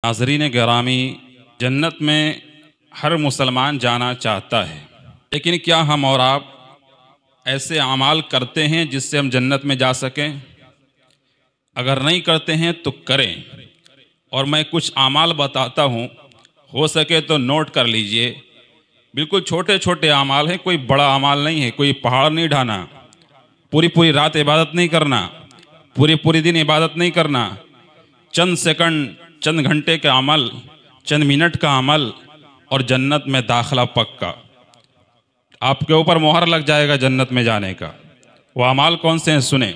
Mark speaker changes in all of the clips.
Speaker 1: नाज़रीन गिरामी, जन्नत में हर मुसलमान जाना चाहता है, लेकिन क्या हम और आप ऐसे अमाल करते हैं जिससे हम जन्नत में जा सकें? अगर नहीं करते हैं तो करें। और मैं कुछ अमाल बताता हूँ, हो सके तो नोट कर लीजिए। बिल्कुल छोटे छोटे अमाल हैं, कोई बड़ा अमाल नहीं है। कोई पहाड़ नहीं ढाना, पूरी पूरी रात इबादत नहीं करना, पूरी पूरी दिन इबादत नहीं करना। चंद सेकंड, चंद घंटे का अमल, चंद मिनट का अमल और जन्नत में दाखिला पक्का। आपके ऊपर मोहर लग जाएगा जन्नत में जाने का। वो अमाल कौन से हैं सुने।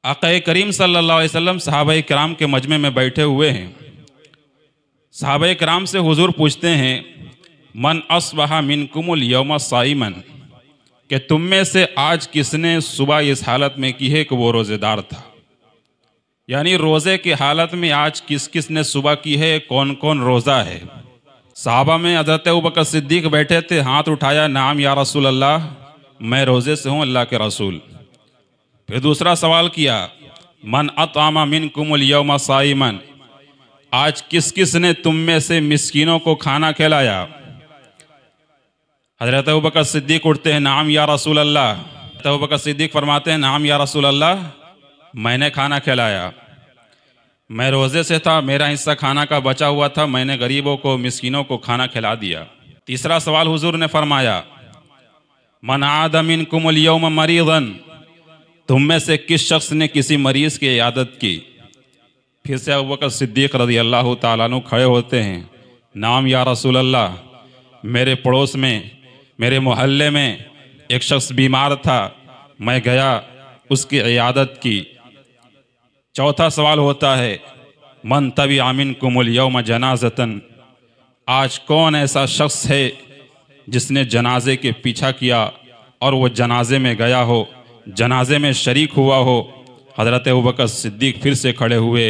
Speaker 1: आक़ा करीम सल्लल्लाहु अलैहि वसल्लम सहाबा किराम के मजमे में बैठे हुए हैं। सहाबा किराम से हुजूर पूछते हैं, मन अस्बहा मिनकुमुल यौमा साइमन, कि तुम में से आज किसने सुबह इस हालत में की है कि वो रोज़ेदार था। यानी रोज़े की हालत में आज किस किस ने सुबह की है, कौन कौन रोज़ा है। सहाबा में हज़रत अबू बकर सिद्दीक़ बैठे थे, हाथ उठाया, नाम या रसूल अल्लाह, मैं रोज़े से हूँ अल्लाह के रसूल। फिर दूसरा सवाल किया, मन अतआमा मिनकुमुल यौमा साइमन, आज किस किस ने तुम में से मिस्कीनों को खाना खिलाया। हज़रत अबू बकर सिद्दीक़ उठते हैं, नाम या रसूल अल्लाह। अबू बकर सिद्दीक़ फरमाते हैं, नाम या रसूल अल्लाह, मैंने खाना खिलाया। मैं रोज़े से था, मेरा हिस्सा खाना का बचा हुआ था, मैंने गरीबों को, मिस्कीनों को खाना खिला दिया। तीसरा सवाल हुजूर ने फरमाया, मन आदा मिनकुमुल यौम मरीज़न, तुम में से किस शख्स ने किसी मरीज़ की इयादत की। फिर से अबू बकर सिद्दीक़ रज़ी अल्लाह ताला अन्हु खड़े होते हैं, नाम या रसूल अल्लाह, मेरे पड़ोस में, मेरे मोहल्ले में एक शख्स बीमार था, मैं गया, उसकी इयादत की। चौथा सवाल होता है, मन तबी आमिन कुमुल यौम जनाज़तन, आज कौन ऐसा शख्स है जिसने जनाजे के पीछा किया और वो जनाजे में गया हो, जनाजे में शरीक हुआ हो। हज़रत अबू बकर सिद्दीक़ फिर से खड़े हुए,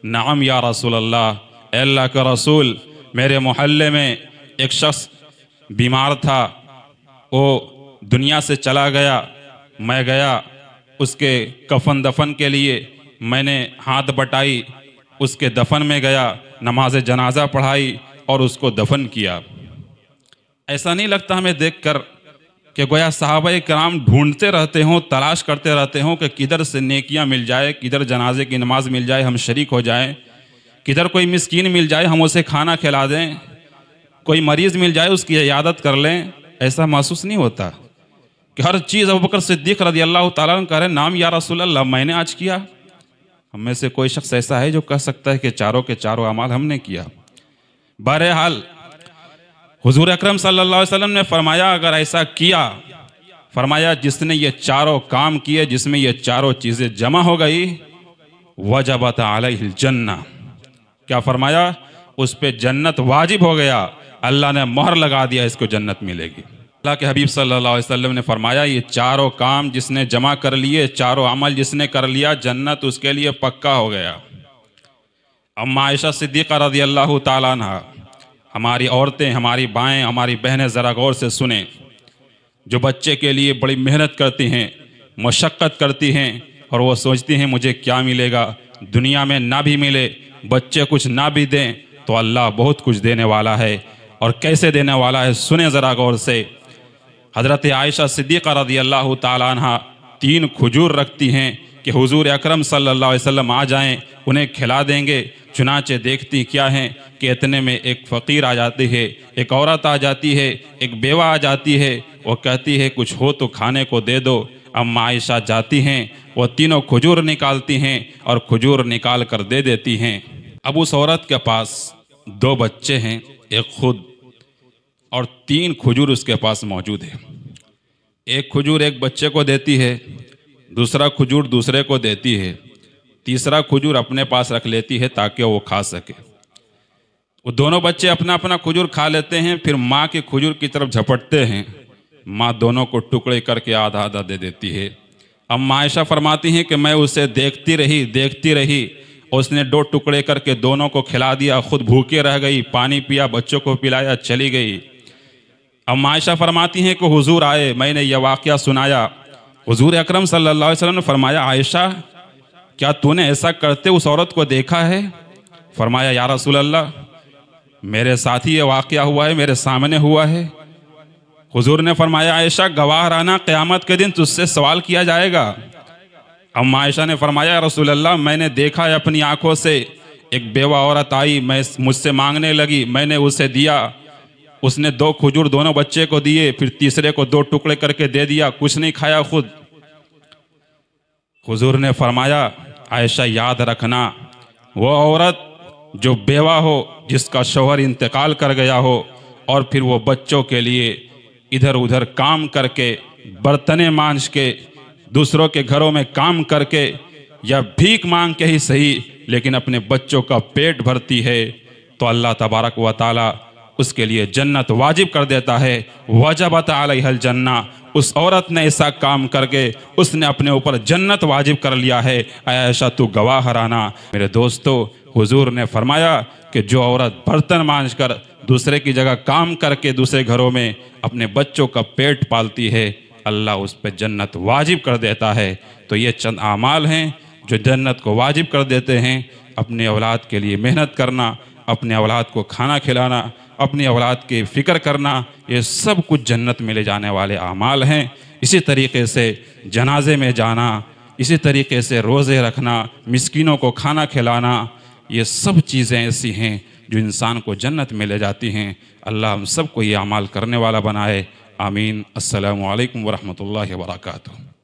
Speaker 1: नाम या रसूल अल्लाह, अल्लाह का रसूल, मेरे मोहल्ले में एक शख्स बीमार था, वो दुनिया से चला गया, मैं गया, उसके कफन दफन के लिए मैंने हाथ बटाई, उसके दफन में गया, नमाज जनाजा पढ़ाई और उसको दफन किया। ऐसा नहीं लगता हमें देखकर कि गोया सहाबा किराम ढूंढते रहते हों, तलाश करते रहते हों कि किधर से नेकियां मिल जाए, किधर जनाजे की नमाज मिल जाए, हम शरीक हो जाएं, किधर कोई मिस्कीन मिल जाए, हम उसे खाना खिला दें, कोई मरीज़ मिल जाए, उसकी इयादत कर लें। ऐसा महसूस नहीं होता कि हर चीज़ अबू बकर सिद्दीक़ रज़ी अल्लाह ताला अन्हु कह रहे, नाम या रसूल अल्लाह, मैंने आज किया। हम में से कोई शख्स ऐसा है जो कह सकता है कि चारों के चारों अमाल हमने किया। बहरहाल हुजूर अकरम सल्लल्लाहु अलैहि वसल्लम ने फरमाया, अगर ऐसा किया, फरमाया जिसने ये चारों काम किए, जिसमें ये चारों चीज़ें जमा हो गई, वजबत अलैहिल जन्ना, क्या फरमाया, उस पे जन्नत वाजिब हो गया, अल्लाह ने मोहर लगा दिया, इसको जन्नत मिलेगी। अल्लाह के हबीब सल्लल्लाहु अलैहि वसल्लम ने फरमाया, ये चारों काम जिसने जमा कर लिए, चारों अमल जिसने कर लिया, जन्नत उसके लिए पक्का हो गया। अम्मा आयशा सिद्दीक़ा रज़ी अल्लाह ताला अन्हा, हमारी औरतें, हमारी बाएँ, हमारी बहनें ज़रा गौर से सुने, जो बच्चे के लिए बड़ी मेहनत करती हैं, मशक्क़त करती हैं और वो सोचती हैं मुझे क्या मिलेगा, दुनिया में ना भी मिले, बच्चे कुछ ना भी दें तो अल्लाह बहुत कुछ देने वाला है। और कैसे देने वाला है सुने ज़रा गौर से। हज़रत आयशा सिद्दीक़ा रज़ी अल्लाह ताला अन्हा 3 खजूर रखती हैं कि हुजूर अकरम सल्लल्लाहु अलैहि वसल्लम आ जाएं, उन्हें खिला देंगे। चुनाचे देखती क्या हैं कि इतने में एक फ़कीर आ जाती है, एक औरत आ जाती है, एक बेवा आ जाती है, वो कहती है कुछ हो तो खाने को दे दो। अम्मा आयशा जाती हैं, वो तीनों खजूर निकालती हैं और खजूर निकाल कर दे देती हैं। अब उस औरत के पास 2 बच्चे हैं, एक खुद, और 3 खजूर उसके पास मौजूद है। एक खजूर एक बच्चे को देती है, दूसरा खजूर दूसरे को देती है, तीसरा खजूर अपने पास रख लेती है ताकि वो खा सके। वो दोनों बच्चे अपना अपना खजूर खा लेते हैं, फिर माँ के खजूर की तरफ झपटते हैं, माँ दोनों को टुकड़े करके आधा आधा दे देती है। अम्मा आयशा फरमाती हैं कि मैं उसे देखती रही, उसने 2 टुकड़े करके दोनों को खिला दिया, खुद भूखे रह गई, पानी पिया, बच्चों को पिलाया, चली गई। अम्मा आयशा फरमाती हैं कि हुजूर आए, मैंने यह वाक़या सुनाया। हुजूर अकरम सल्लल्लाहु अलैहि वसल्लम ने फरमाया, आयशा क्या तूने ऐसा करते उस औरत को देखा है? फरमाया या रसूल अल्लाह, मेरे साथ ही ये वाक़या हुआ है, मेरे सामने हुआ है। हुजूर ने फरमाया आयशा गवाह रहना, क़यामत के दिन तुझसे सवाल किया जाएगा। अम्मा आयशा ने फरमाया या रसूल अल्लाह, मैंने देखा है अपनी आंखों से, एक बेवा औरत आई, मैं मुझसे मांगने लगी, मैंने उसे दिया, उसने 2 खजूर दोनों बच्चे को दिए, फिर तीसरे को 2 टुकड़े करके दे दिया, कुछ नहीं खाया खुद। हुजूर ने फरमाया आयशा याद रखना, वो औरत जो बेवा हो, जिसका शौहर इंतकाल कर गया हो, और फिर वो बच्चों के लिए इधर उधर काम करके, बर्तने मांज के, दूसरों के घरों में काम करके या भीख मांग के ही सही, लेकिन अपने बच्चों का पेट भरती है, तो अल्लाह तबारक व तआला उसके लिए जन्नत वाजिब कर देता है। वजबत अलैहल जन्ना, उस औरत ने ऐसा काम करके उसने अपने ऊपर जन्नत वाजिब कर लिया है। आयशा तू गवाह रहना। मेरे दोस्तों, हुजूर ने फरमाया कि जो औरत बर्तन मांज कर, दूसरे की जगह काम करके दूसरे घरों में अपने बच्चों का पेट पालती है, अल्लाह उस पर जन्नत वाजिब कर देता है। तो ये चंद आमाल हैं जो जन्नत को वाजिब कर देते हैं। अपने औलाद के लिए मेहनत करना, अपने औलाद को खाना खिलाना, अपनी औलाद की फ़िक्र करना, ये सब कुछ जन्नत में ले जाने वाले आमाल हैं। इसी तरीके से जनाजे में जाना, इसी तरीके से रोज़े रखना, मिस्कीनों को खाना खिलाना, ये सब चीज़ें ऐसी हैं जो इंसान को जन्नत में ले जाती हैं। अल्लाह हम सबको ये अमाल करने वाला बनाए। आमीन। अस्सलामु अलैकुम वरहमतुल्लाहि वबरकातुहू।